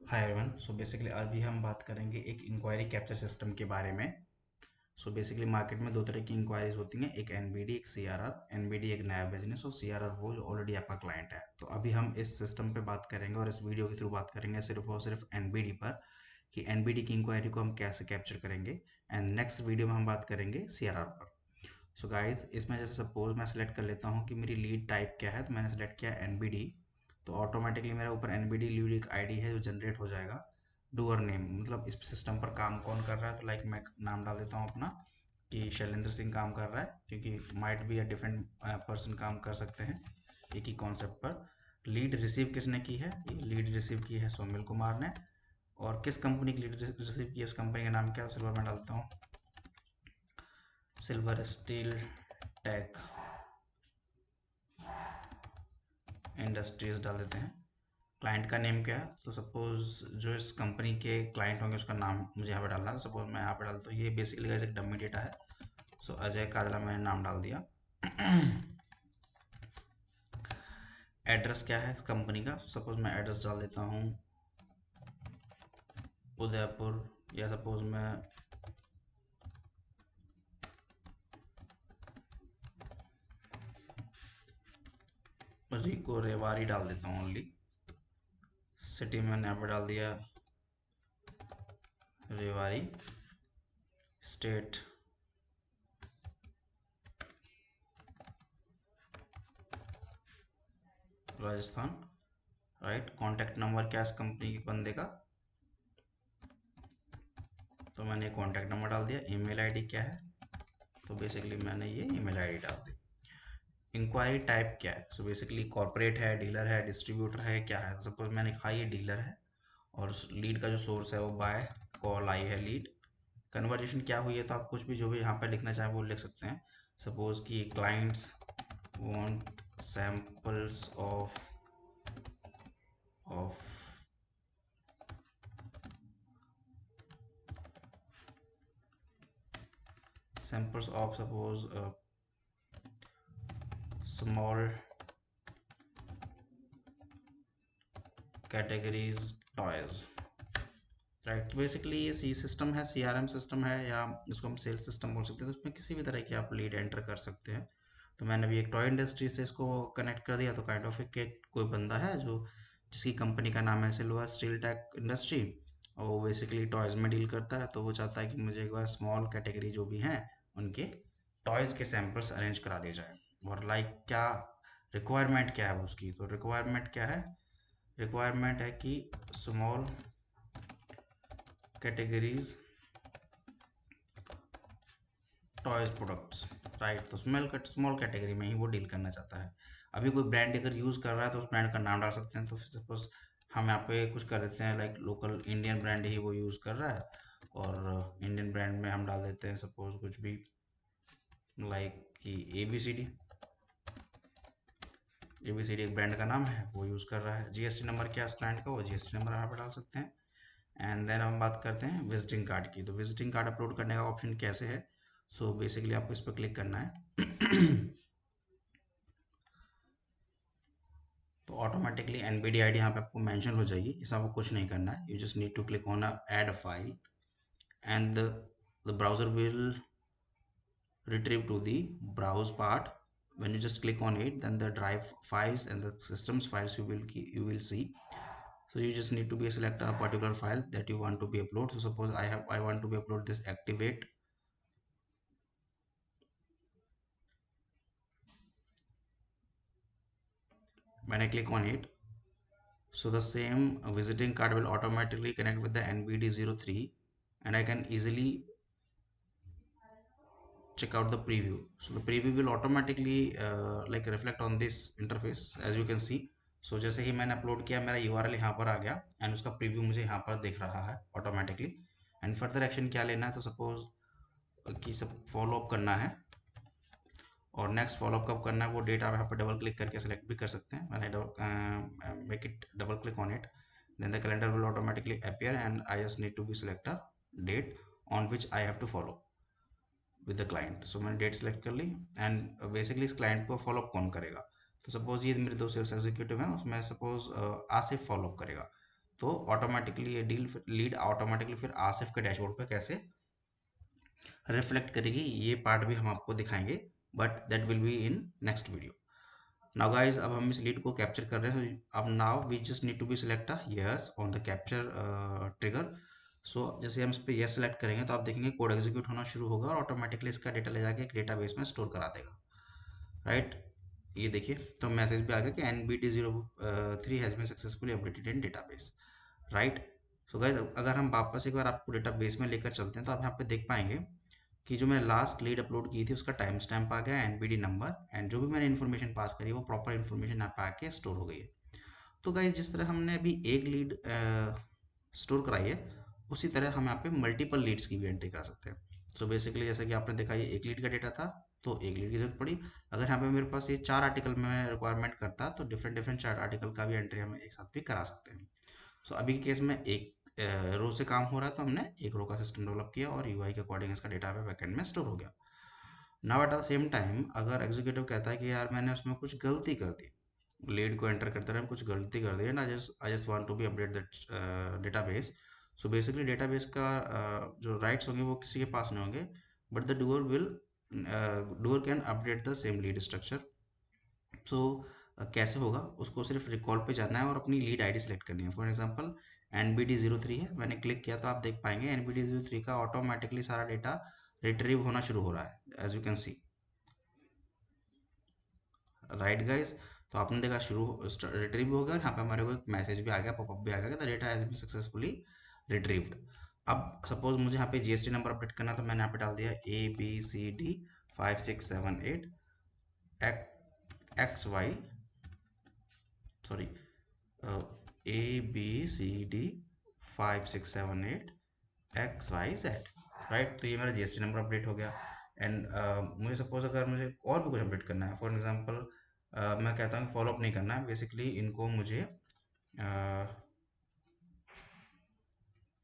Hi everyone. So basically अभी हम बात करेंगे एक इंक्वायरी कैप्चर सिस्टम के बारे में। सो बेसिकली मार्केट में दो तरह की इंक्वायरीज होती हैं, एक एनबीडी एक सीआरआर। एनबीडी एक नया बिजनेस और सीआरआर वो जो ऑलरेडी आपका क्लाइंट है। तो अभी हम इस सिस्टम पे बात करेंगे और इस वीडियो के थ्रू बात करेंगे सिर्फ और सिर्फ एनबीडी पर, कि एनबीडी की इंक्वायरी को हम कैसे कैप्चर करेंगे। एंड नेक्स्ट वीडियो में हम बात करेंगे सीआरआर पर। सो गाइज, इसमें जैसे सपोज मैं सेलेक्ट कर लेता हूँ कि मेरी लीड टाइप क्या है, तो मैंने सेलेक्ट किया एनबीडी। तो ऑटोमेटिकली मेरा ऊपर एनबीडी लीड एक आईडी है जो जनरेट हो जाएगा। डूअर नेम मतलब इस सिस्टम पर काम कौन कर रहा है, तो लाइक मैं नाम डाल देता हूँ अपना कि शैलेंद्र सिंह काम कर रहा है, क्योंकि माइट भी अ डिफरेंट पर्सन काम कर सकते हैं एक ही कॉन्सेप्ट पर। लीड रिसीव किसने की है, ये लीड रिसीव की है सोमिल कुमार ने। और किस कंपनी की लीड रिसीव की है, उस कंपनी का नाम क्या है, सिल्वर में डालता हूँ, सिल्वर स्टील टेक इंडस्ट्रीज डाल देते हैं। क्लाइंट का नेम क्या है, तो सपोज जो इस कंपनी के क्लाइंट होंगे उसका नाम मुझे यहाँ पे डालना है। सपोज मैं यहाँ पे डालता हूँ, ये बेसिकली एक डमी डेटा है। सो अजय काजला मैंने नाम डाल दिया। एड्रेस क्या है कंपनी का, सपोज मैं एड्रेस डाल देता हूँ उदयपुर, या सपोज मैं रिको रेवाड़ी डाल देता हूँ ओनली। सिटी मैंने यहाँ पे डाल दिया Rewari. State Rajasthan. Right, contact number क्या है इस कंपनी के बंदे का, तो मैंने कॉन्टैक्ट नंबर डाल दिया। ईमेल आईडी क्या है, तो बेसिकली मैंने ये ईमेल आईडी डाल दी। इंक्वायरी टाइप क्या है, सो बेसिकली कॉर्पोरेट है, डीलर है, डिस्ट्रीब्यूटर है, क्या है। सपोज मैंने कहा ये डीलर है और लीड का जो सोर्स है वो बाय कॉल आई है लीड। कन्वर्जेशन क्या हुई है, तो आप कुछ भी जो भी यहाँ पर लिखना चाहें वो लिख सकते हैं। सपोज कि clients want samples of samples of suppose small categories toys. Right, basically ये सी सिस्टम है, सीआरएम सिस्टम है, या इसको हम सेल्स सिस्टम बोल सकते हैं। तो उसमें किसी भी तरह की आप लीड एंटर कर सकते हैं। तो मैंने अभी एक टॉय इंडस्ट्री से इसको कनेक्ट कर दिया। तो काइंड ऑफ एक कोई बंदा है जो जिसकी कंपनी का नाम है सिल्वर स्टील टेक इंडस्ट्री, और वो बेसिकली टॉयज़ में डील करता है। तो वो चाहता है कि मुझे एक बार स्मॉल कैटेगरी जो भी हैं उनके टॉयज़ के सैम्पल्स अरेंज करा दिए जाए। और लाइक क्या रिक्वायरमेंट क्या है उसकी, तो रिक्वायरमेंट क्या है, रिक्वायरमेंट है कि small categories toys products. Right, तो स्मॉल कैटेगरी में ही वो डील करना चाहता है। अभी कोई ब्रांड अगर यूज़ कर रहा है तो उस ब्रांड का नाम डाल सकते हैं। तो सपोज हम यहाँ पे कुछ कर देते हैं, लाइक लोकल इंडियन ब्रांड ही वो यूज़ कर रहा है, और इंडियन ब्रांड में हम डाल देते हैं सपोज कुछ भी, लाइक कि ए बी सी डी एक ब्रांड का नाम है, वो यूज़ कर रहा है। जीएसटी नंबर क्या है उस क्लाइंट का, वो जीएसटी नंबर यहाँ पे डाल सकते हैं। एंड देन हम बात करते हैं विजिटिंग कार्ड की। तो विजिटिंग कार्ड अपलोड करने का ऑप्शन कैसे है, सो बेसिकली आपको इस पर क्लिक करना है। तो ऑटोमेटिकली एनबीडी आईडी यहाँ पे आपको मेंशन हो जाएगी। इसमें आपको कुछ नहीं करना है, you just need to click on add a file and the browser will retrieve to the browse part. When you just click on it, then the drive files and the systems files you will see. So you just need to be select a particular file that you want to be upload. So suppose I want to be upload this activate. When I click on it, so the same visiting card will automatically connect with the NBD03, and I can easily check out the preview. So the preview will automatically like reflect on this interface as you can see. So जैसे ही मैंने upload किया मेरा URL यहाँ पर आ गया and उसका preview मुझे यहाँ पर दिख रहा है ऑटोमेटिकली। एंड फर्दर एक्शन क्या लेना है, तो सपोज कि सब फॉलोअप करना है, और नेक्स्ट फॉलोअप कब करना है वो डेट आप यहाँ पर डबल क्लिक करके सेलेक्ट भी कर सकते हैं। मैंने make it double click on it, then the calendar will automatically appear and I just need to be select a date on which I have to follow with the client. So मैंने date select कर ली and basically इस client को follow up कौन करेगा, तो suppose ये मेरे दो सेल्स एग्जीक्यूटिव हैं, उसमें सपोज आसिफ फॉलोअप करेगा। तो ऑटोमेटिकली ये लीड ऑटोमेटिकली फिर आसिफ के डैशबोर्ड पे कैसे रिफ्लेक्ट करेगी, ये पार्ट भी हम आपको दिखाएंगे, but that will be in next video. Now guys, अब हम इस लीड को कैप्चर कर रहे हैं। अब now we just need to be select yes on the capture trigger. So जैसे हम इस पर यस सेलेक्ट करेंगे तो आप देखेंगे कोड एग्जीक्यूट होना शुरू होगा और ऑटोमेटिकली इसका डेटा ले जाके एक डेटाबेस में स्टोर करा देगा, राइट। ये देखिए, तो मैसेज भी आ गया कि NBD03 has been successfully updated in database, right. So guys, अगर हम वापस एक बार आपको डेटाबेस में लेकर चलते हैं तो आप यहाँ पे देख पाएंगे कि जो मैंने लास्ट लीड अपलोड की थी उसका टाइम स्टैम्प आ गया, NBD नंबर, एंड जो भी मैंने इन्फॉर्मेशन पास करी वो प्रॉपर इन्फॉर्मेशन यहाँ पे आके स्टोर हो गई है। तो गाइज, जिस तरह हमने अभी एक लीड स्टोर कराई है, उसी तरह हम यहाँ पे मल्टीपल लीड्स की भी एंट्री करा सकते हैं। सो बेसिकली जैसे कि आपने देखा ये एक लीड का डेटा था, तो एक लीड की जरूरत पड़ी। अगर यहाँ पे मेरे पास ये 4 आर्टिकल में रिक्वायरमेंट करता तो डिफरेंट डिफरेंट 4 आर्टिकल का भी एंट्री हम एक साथ भी करा सकते हैं। सो अभी के केस में एक रो से काम हो रहा है, तो हमने एक रो का सिस्टम डेवलप किया और UI के अकॉर्डिंग इसका डेटा पे बैकएंड में स्टोर हो गया। Now at the same time, अगर एग्जीक्यूटिव कहता है कि यार मैंने उसमें कुछ गलती कर दी, लीड को एंटर करते रहे कुछ गलती कर दी, and I just want to be update that database. So basically database का जो राइट्स होंगे वो किसी के पास नहीं होंगे, but the doer can update the same lead structure. So कैसे होगा, उसको सिर्फ रिकॉल पे जाना है और अपनी लीड आईडी सेलेक्ट करनी है। फॉर एग्जांपल NBD03 है, मैंने क्लिक किया तो आप देख पाएंगे NBD03 का ऑटोमेटिकली सारा डेटा रिट्रीव होना शुरू हो रहा है, as you can see, right guys. तो आपने देखा शुरू रिट्रीव हो गया और यहाँ पे हमारे को एक मैसेज भी आ गया, पॉपअप भी आ गया, the data has been successfully retrieved. अब सपोज मुझे यहाँ पे GST नंबर अपडेट करना, तो मैंने यहाँ पे डाल दिया ABCD5678 XY, sorry, ABCD5678 XYZ, right. तो ये मेरा GST नंबर अपडेट हो गया। एंड मुझे सपोज अगर मुझे और भी कुछ अपडेट करना है, फॉर एग्जांपल मैं कहता हूँ फॉलोअप नहीं करना है, बेसिकली इनको मुझे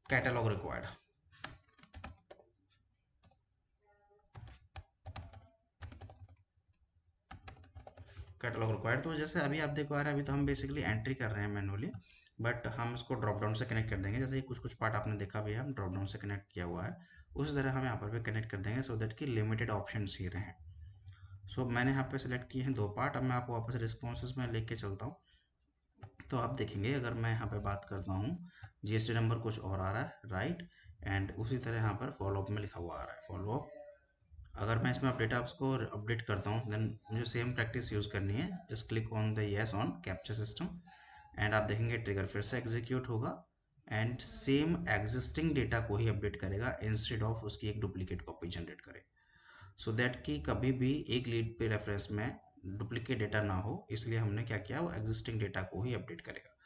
कैटलॉग रिक्वायर्ड, कैटलॉग रिक्वायर्ड। तो जैसे अभी आप देख पा रहे हैं, अभी तो हम बेसिकली एंट्री कर रहे हैं मैनुअली, बट हम इसको ड्रॉप डाउन से कनेक्ट कर देंगे। जैसे कुछ कुछ पार्ट आपने देखा भी है, हम ड्रॉप डाउन से कनेक्ट किया हुआ है, उसी तरह हम यहाँ पर भी कनेक्ट कर देंगे, सो दैट कि लिमिटेड ऑप्शन ही रहें। सो मैंने यहाँ पे सिलेक्ट किए हैं 2 पार्ट। अब मैं आपको वापस रिस्पॉन्सेज में लेके चलता हूँ, तो आप देखेंगे अगर मैं यहाँ पे बात करता हूँ, GST नंबर कुछ और आ रहा है, राइट, एंड उसी तरह यहाँ पर फॉलोअप में लिखा हुआ आ रहा है फॉलोअप। अगर मैं इसमें अपडेट आपको अपडेट करता हूँ, देन मुझे सेम प्रैक्टिस यूज़ करनी है। Just click on the yes on capture system, and आप देखेंगे ट्रिगर फिर से एग्जीक्यूट होगा, एंड सेम एग्जिस्टिंग डेटा को ही अपडेट करेगा इंस्टेड ऑफ उसकी एक डुप्लीकेट कॉपी जनरेट करे, सो दैट कि कभी भी एक लीड पे रेफरेंस में डुप्लीकेट डेटा ना हो। इसलिए हमने क्या किया, वो एग्जिस्टिंग डेटा को ही अपडेट करेगा।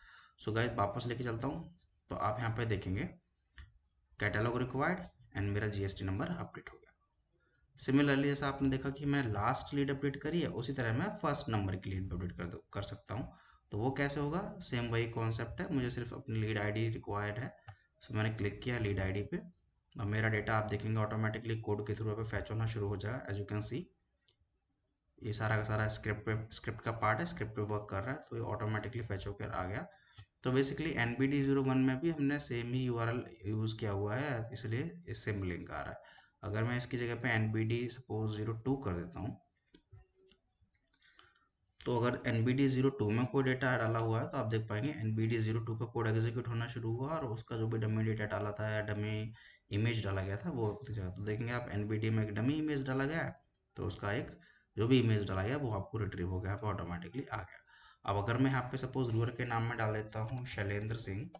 सो गाइस, वापस लेके चलता हूँ, तो आप यहाँ पे देखेंगे कैटलॉग रिक्वायर्ड एंड मेरा GST नंबर अपडेट हो गया। सिमिलरली जैसा आपने देखा कि मैं लास्ट लीड अपडेट करी है, उसी तरह मैं फर्स्ट नंबर की लीड अपडेट कर सकता हूँ। तो वो कैसे होगा, सेम वही कॉन्सेप्ट है, मुझे सिर्फ अपनी लीड आईडी रिक्वायर्ड है। सो मैंने क्लिक किया लीड आईडी पे, अब मेरा डेटा आप देखेंगे ऑटोमेटिकली कोड के थ्रू पे फैच होना शुरू हो जाएगा। एज यू कैन सी, ये सारा का सारा स्क्रिप्ट का पार्ट है, स्क्रिप्ट पे वर्क कर रहा है, तो ये ऑटोमेटिकली फैच होकर आ गया। तो बेसिकली NBD01 में भी हमने सेम ही URL यूज़ किया हुआ है, इसलिए इससे लिंक आ रहा है। अगर मैं इसकी जगह पे NBD सपोज 02 कर देता हूँ, तो अगर NBD02 में कोई डेटा डाला हुआ है, तो आप देख पाएंगे NBD02 का कोड एग्जीक्यूट होना शुरू हुआ और उसका जो भी डमी डेटा डाला था या डमी इमेज डाला गया था वो दिख जाएगा। तो देखेंगे आप NBD में एक डमी इमेज डाला गया है, तो उसका एक जो भी इमेज डाला गया वो आपको रिट्रीव हो गया, यहाँ पे ऑटोमेटिकली आ गया। अब अगर मैं यहाँ पे सपोज रूअर के नाम में डाल देता हूँ Shailendra Singh,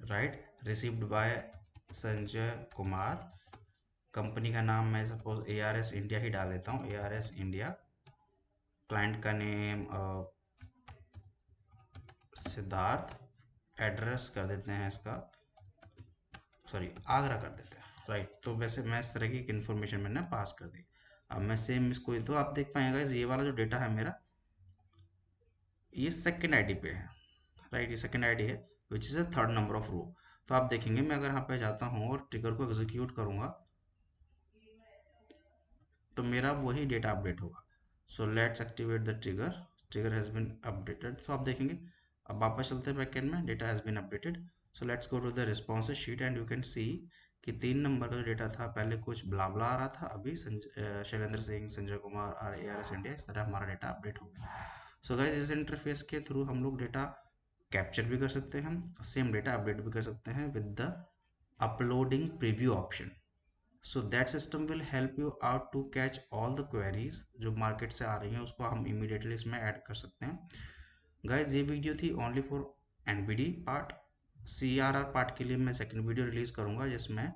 right, received by Sanjay Kumar, company का नाम मैं सपोज ARS इंडिया ही डाल देता हूँ, ARS इंडिया, क्लाइंट का नेम सिद्धार्थ, एड्रेस कर देते हैं इसका, सॉरी आगरा कर देते हैं, राइट। तो वैसे मैं इस तरह की इन्फॉर्मेशन मैंने पास कर दी। अब मैं सेम इसको, तो आप देख पाएंगे ये वाला जो डेटा है मेरा, ये सेकंड आईडी पे है, राइट, ये सेकंड आईडी है which is a third number of row. तो आप देखेंगे मैं अगर यहाँ पे जाता हूँ और ट्रिगर को एग्जीक्यूट करूँगा, तो मेरा वही डेटा अपडेट होगा। So let's activate the trigger, trigger has been updated. तो आप देखेंगे अब वापस चलते हैं बैकेंड में, data has been updated. So let's go to the responses sheet and you can see कि 3 नंबर का जो डेटा था पहले कुछ ब्ला ब्ला आ रहा था, अभी शैलेंद्र सिंह, संजय कुमार और ARS इंडिया, इस तरह हमारा डेटा अपडेट हो गया। सो गाइस इस इंटरफेस के थ्रू हम लोग डेटा कैप्चर भी कर सकते हैं, सेम डेटा अपडेट भी कर सकते हैं with the uploading preview option. So that system will help you out to catch all the queries जो मार्केट से आ रही हैं, उसको हम इमीडिएटली इसमें ऐड कर सकते हैं। गाइज ये वीडियो थी only for NBD part. CRR part के लिए मैं सेकंड वीडियो रिलीज करूंगा, जिसमें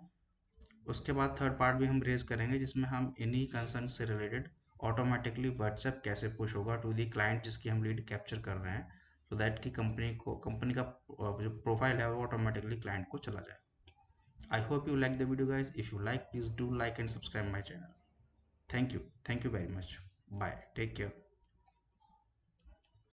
उसके बाद थर्ड पार्ट भी हम रेज करेंगे, जिसमें हम इन्हीं कंसर्न से रिलेटेड ऑटोमेटिकली व्हाट्सएप कैसे पुश होगा टू दी क्लाइंट जिसकी हम लीड कैप्चर कर रहे हैं, सो दैट कि कंपनी का जो प्रोफाइल है वो ऑटोमेटिकली क्लाइंट को चला जाए। I hope you like the video guys. If you like, please do like and subscribe my channel. Thank you very much. Bye, take care.